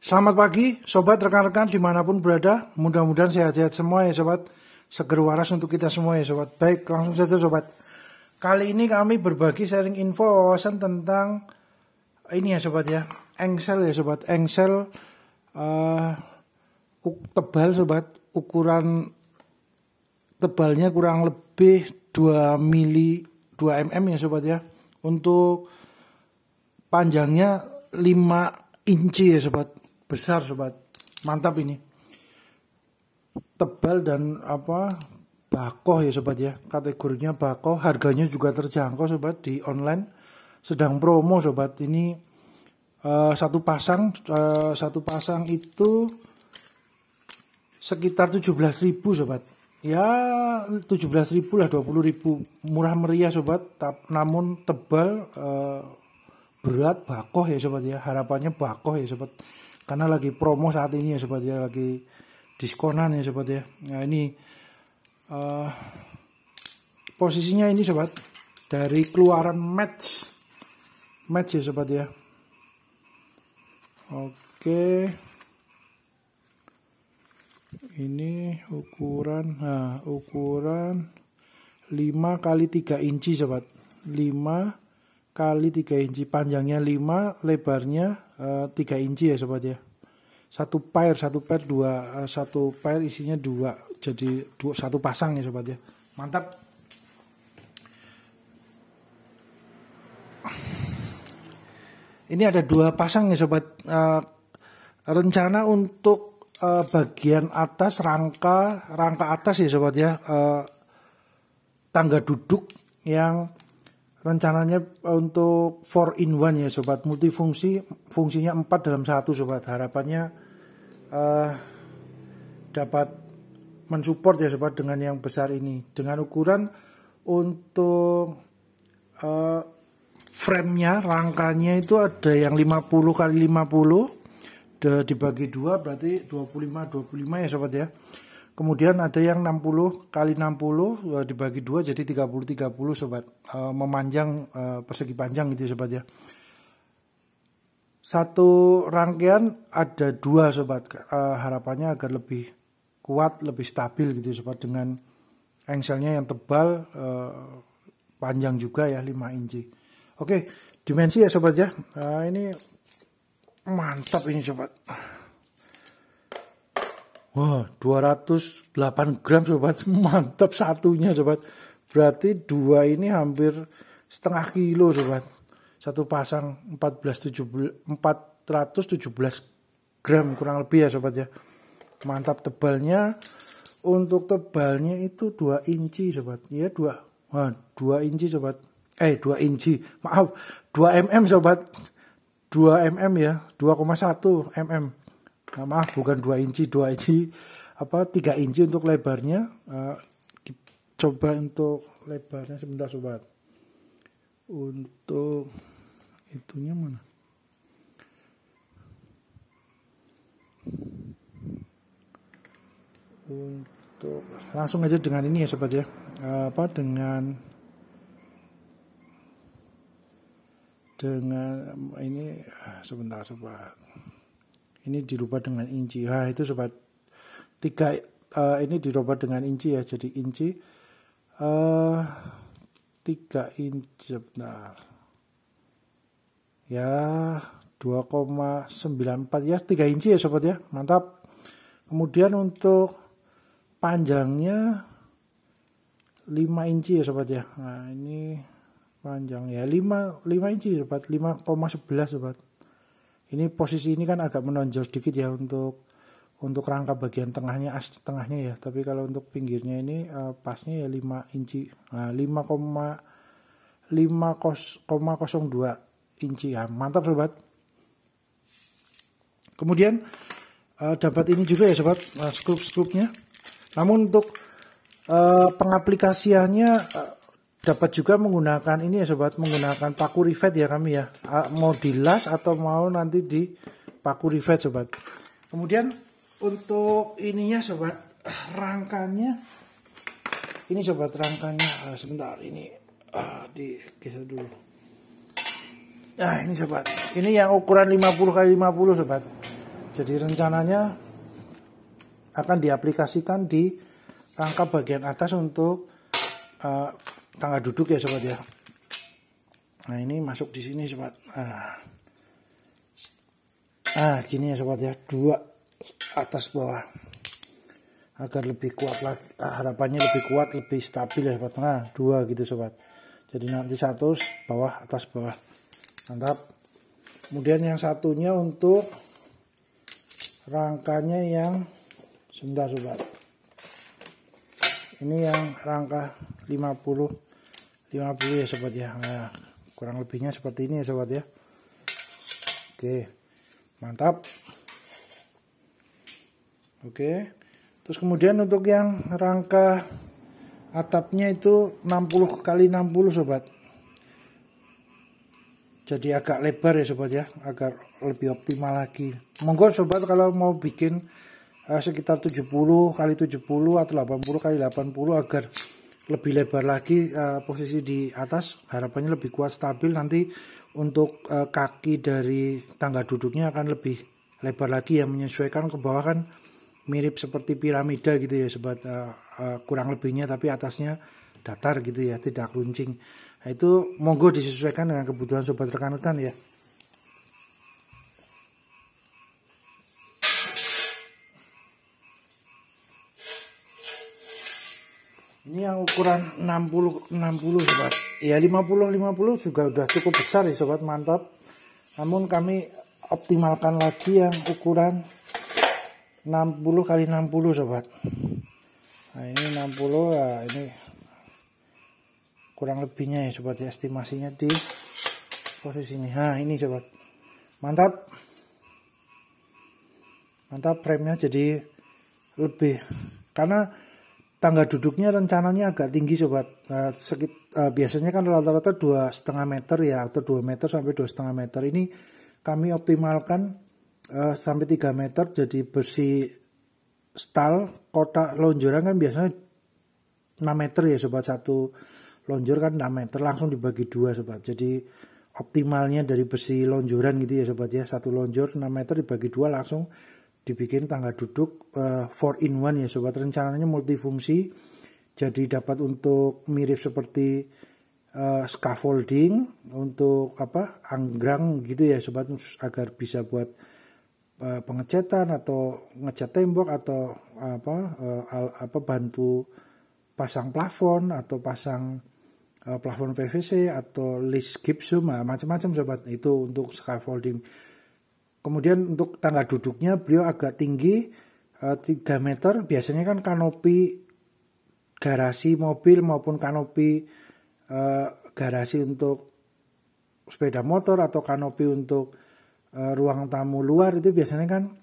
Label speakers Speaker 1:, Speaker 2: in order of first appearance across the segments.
Speaker 1: Selamat pagi sobat, rekan-rekan dimanapun berada. Mudah-mudahan sehat-sehat semua ya sobat. Seger waras untuk kita semua ya sobat. Baik, langsung saja sobat. Kali ini kami berbagi sharing info wawasan tentang ini ya sobat ya, engsel ya sobat. Engsel tebal sobat. Ukuran tebalnya kurang lebih 2 mm ya sobat ya. Untuk panjangnya 5 inci ya sobat. Besar sobat, mantap ini, tebal dan bakoh ya sobat ya, kategorinya bakoh, harganya juga terjangkau sobat, di online sedang promo sobat. Ini satu pasang itu sekitar 17.000 sobat ya, 17.000 lah, 20.000, murah meriah sobat, namun tebal, berat, bakoh ya sobat ya. Harapannya bakoh ya sobat, karena lagi promo saat ini ya sobat ya, lagi diskonan ya sobat ya. Nah ini posisinya ini sobat, dari keluaran match ya sobat ya. Oke, ini ukuran 5 kali 3 inci sobat, 5 kali 3 inci, panjangnya 5, lebarnya 3 inci ya sobat ya. Satu pair isinya 2, jadi satu pasang ya sobat ya. Mantap. Ini ada 2 pasang ya sobat. Rencana untuk bagian atas, rangka atas ya sobat ya, tangga duduk yang rencananya untuk 4-in-1 ya sobat, multifungsi, fungsinya 4 dalam 1 sobat. Harapannya dapat mensupport ya sobat dengan yang besar ini. Dengan ukuran untuk frame-nya, rangkanya itu ada yang 50 kali 50, dibagi 2 berarti 25 ya sobat ya. Kemudian ada yang 60 kali 60 dibagi 2 jadi 30 sobat. Memanjang, persegi panjang gitu ya sobat ya. Satu rangkaian ada 2 sobat. Harapannya agar lebih kuat, lebih stabil gitu ya sobat, dengan engselnya yang tebal, panjang juga ya, 5 inci. Oke, dimensi ya sobat ya. Ini mantap ini sobat. Wah, 208 gram sobat, mantap satunya sobat. Berarti 2 ini hampir setengah kilo sobat. Satu pasang 417 gram kurang lebih ya sobat ya. Mantap tebalnya. Untuk tebalnya itu 2 inci sobat. Ya 2 inci sobat. 2 inci. Maaf, 2 mm sobat. 2 mm ya, 2,1 mm. Nah, maaf, bukan 2 inci, 3 inci untuk lebarnya. Coba untuk lebarnya sebentar sobat. Untuk itunya mana? Untuk langsung aja dengan ini ya sobat ya. Dengan ini sebentar sobat. Ini dirubah dengan inci. Nah, itu sobat. 3 ini dirubah dengan inci ya. Jadi inci 3 inci sebentar. Ya, 2,94 ya, 3 inci ya sobat ya. Mantap. Kemudian untuk panjangnya 5 inci ya sobat ya. Nah, ini panjang ya 5 inci sobat, 5,11 sobat. Ini posisi ini kan agak menonjol sedikit ya untuk rangka bagian tengahnya ya. Tapi kalau untuk pinggirnya ini pasnya ya 5 inci. Nah, 5,02 inci ya. Mantap sobat. Kemudian dapat ini juga ya sobat, skrup-skrupnya. Namun untuk pengaplikasiannya dapat juga menggunakan ini ya sobat, menggunakan paku rivet ya kami ya. Mau dilas atau mau nanti di paku rivet sobat. Kemudian untuk ininya sobat, rangkanya ini sobat, rangkanya sebentar ini digeser dulu. Nah ini sobat, ini yang ukuran 50 kali 50 sobat. Jadi rencananya akan diaplikasikan di rangka bagian atas untuk tangga duduk ya sobat ya. Nah ini masuk di sini sobat. Gini ya sobat ya, 2 atas bawah agar lebih kuat lagi, harapannya lebih kuat, lebih stabil ya sobat. Nah 2 gitu sobat. Jadi nanti 1 bawah atas bawah, mantap. Kemudian yang satunya untuk rangkanya yang sebentar sobat. Ini yang rangka 50 ya sobat ya. Nah, kurang lebihnya seperti ini ya sobat ya. Oke, mantap. Oke, terus kemudian untuk yang rangka atapnya itu 60 kali 60 sobat. Jadi agak lebar ya sobat ya, agar lebih optimal lagi. Monggo sobat kalau mau bikin sekitar 70 kali 70 atau 80 kali 80 agar lebih lebar lagi posisi di atas, harapannya lebih kuat stabil. Nanti untuk kaki dari tangga duduknya akan lebih lebar lagi ya, menyesuaikan ke bawah kan mirip seperti piramida gitu ya sobat, kurang lebihnya, tapi atasnya datar gitu ya, tidak runcing. Nah, itu monggo disesuaikan dengan kebutuhan sobat rekan-rekan ya. Ini yang ukuran 60 sobat. Ya 50 juga udah cukup besar ya sobat, mantap. Namun kami optimalkan lagi yang ukuran 60 kali 60 sobat. Nah ini 60 ya, ini kurang lebihnya ya sobat ya, estimasinya di posisi ini. Nah ini sobat, mantap. Mantap, frame-nya jadi lebih, karena tangga duduknya rencananya agak tinggi sobat. Biasanya kan rata-rata 2,5 meter ya, atau 2 meter sampai 2,5 meter. Ini kami optimalkan sampai 3 meter. Jadi besi stal kotak lonjoran kan biasanya 6 meter ya sobat, satu lonjor kan 6 meter, langsung dibagi 2 sobat. Jadi optimalnya dari besi lonjoran gitu ya sobat ya, satu lonjor 6 meter dibagi 2 langsung dibikin tangga duduk 4-in-1 ya sobat. Rencananya multifungsi, jadi dapat untuk mirip seperti scaffolding, untuk anggrang gitu ya sobat, agar bisa buat pengecatan atau ngecat tembok, atau bantu pasang plafon, atau pasang plafon PVC, atau list gypsum, macam-macam sobat. Itu untuk scaffolding. Kemudian untuk tangga duduknya beliau agak tinggi, 3 meter. Biasanya kan kanopi garasi mobil maupun kanopi garasi untuk sepeda motor, atau kanopi untuk ruang tamu luar, itu biasanya kan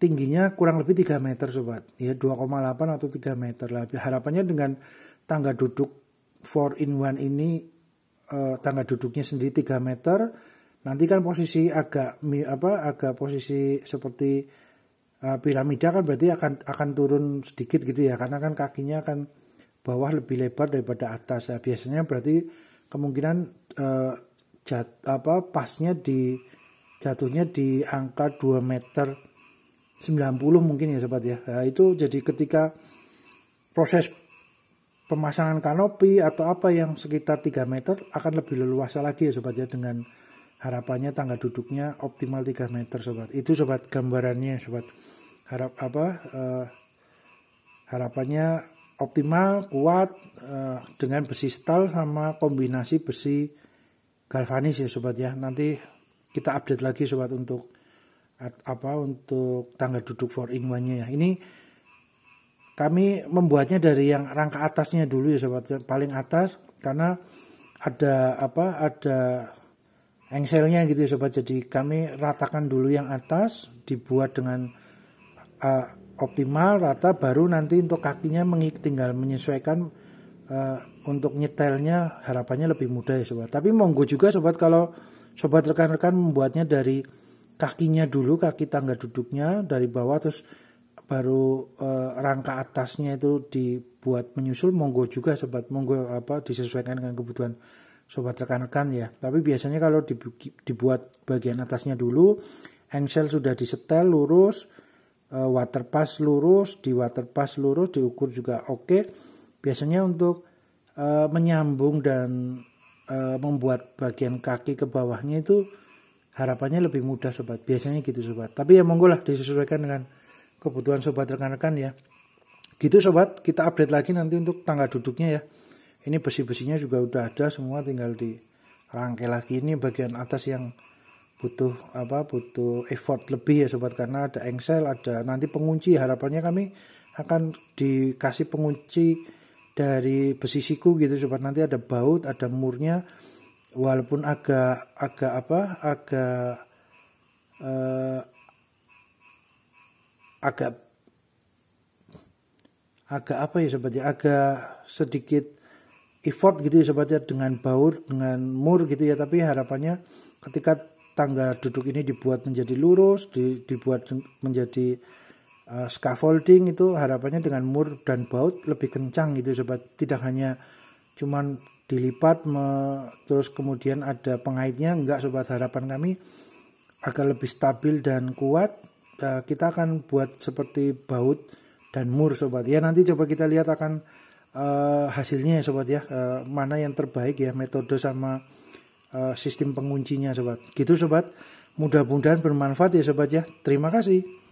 Speaker 1: tingginya kurang lebih 3 meter sobat. Ya 2,8 atau 3 meter lah. Harapannya dengan tangga duduk 4-in-1 ini, tangga duduknya sendiri 3 meter. Nanti kan posisi agak posisi seperti piramida kan, berarti akan turun sedikit gitu ya, karena kan kakinya kan bawah lebih lebar daripada atas. Ya, biasanya berarti kemungkinan pasnya jatuhnya di angka 2 meter 90 mungkin ya sobat ya. Nah, itu jadi ketika proses pemasangan kanopi atau apa yang sekitar 3 meter akan lebih leluasa lagi ya sobat ya, dengan harapannya tangga duduknya optimal 3 meter sobat. Itu sobat gambarannya sobat. Harapannya optimal, kuat, dengan besi stal sama kombinasi besi galvanis ya sobat ya. Nanti kita update lagi sobat untuk tangga duduk 4-in-1-nya ya. Ini kami membuatnya dari yang rangka atasnya dulu ya sobat, paling atas, karena ada engselnya gitu ya sobat. Jadi kami ratakan dulu yang atas, dibuat dengan optimal rata, baru nanti untuk kakinya tinggal menyesuaikan. Untuk nyetelnya harapannya lebih mudah ya sobat. Tapi monggo juga sobat, kalau sobat rekan-rekan membuatnya dari kakinya dulu, kaki tangga duduknya dari bawah, terus baru rangka atasnya itu dibuat menyusul, monggo juga sobat. Monggo disesuaikan dengan kebutuhan sobat rekan-rekan ya. Tapi biasanya kalau dibuat bagian atasnya dulu, engsel sudah disetel lurus, water pass lurus, di water pass lurus, diukur juga oke. Biasanya untuk menyambung dan membuat bagian kaki ke bawahnya itu harapannya lebih mudah sobat, biasanya gitu sobat. Tapi ya monggo lah disesuaikan dengan kebutuhan sobat rekan-rekan ya. Gitu sobat, kita update lagi nanti untuk tangga duduknya ya. Ini besi-besinya juga udah ada semua, tinggal dirangkai lagi. Ini bagian atas yang butuh effort lebih ya sobat, karena ada engsel, ada nanti pengunci. Harapannya kami akan dikasih pengunci dari besi siku gitu sobat. Nanti ada baut, ada murnya, walaupun agak apa ya sobat ya, agak sedikit effort gitu ya sobat ya, dengan baut, dengan mur gitu ya. Tapi harapannya ketika tangga duduk ini dibuat menjadi lurus, dibuat menjadi scaffolding, itu harapannya dengan mur dan baut lebih kencang gitu sobat. Tidak hanya cuman dilipat terus kemudian ada pengaitnya, enggak sobat. Harapan kami agar lebih stabil dan kuat, kita akan buat seperti baut dan mur sobat ya. Nanti coba kita lihat akan hasilnya ya sobat ya, mana yang terbaik ya, metode sama sistem penguncinya sobat. Gitu sobat, mudah-mudahan bermanfaat ya sobat ya. Terima kasih.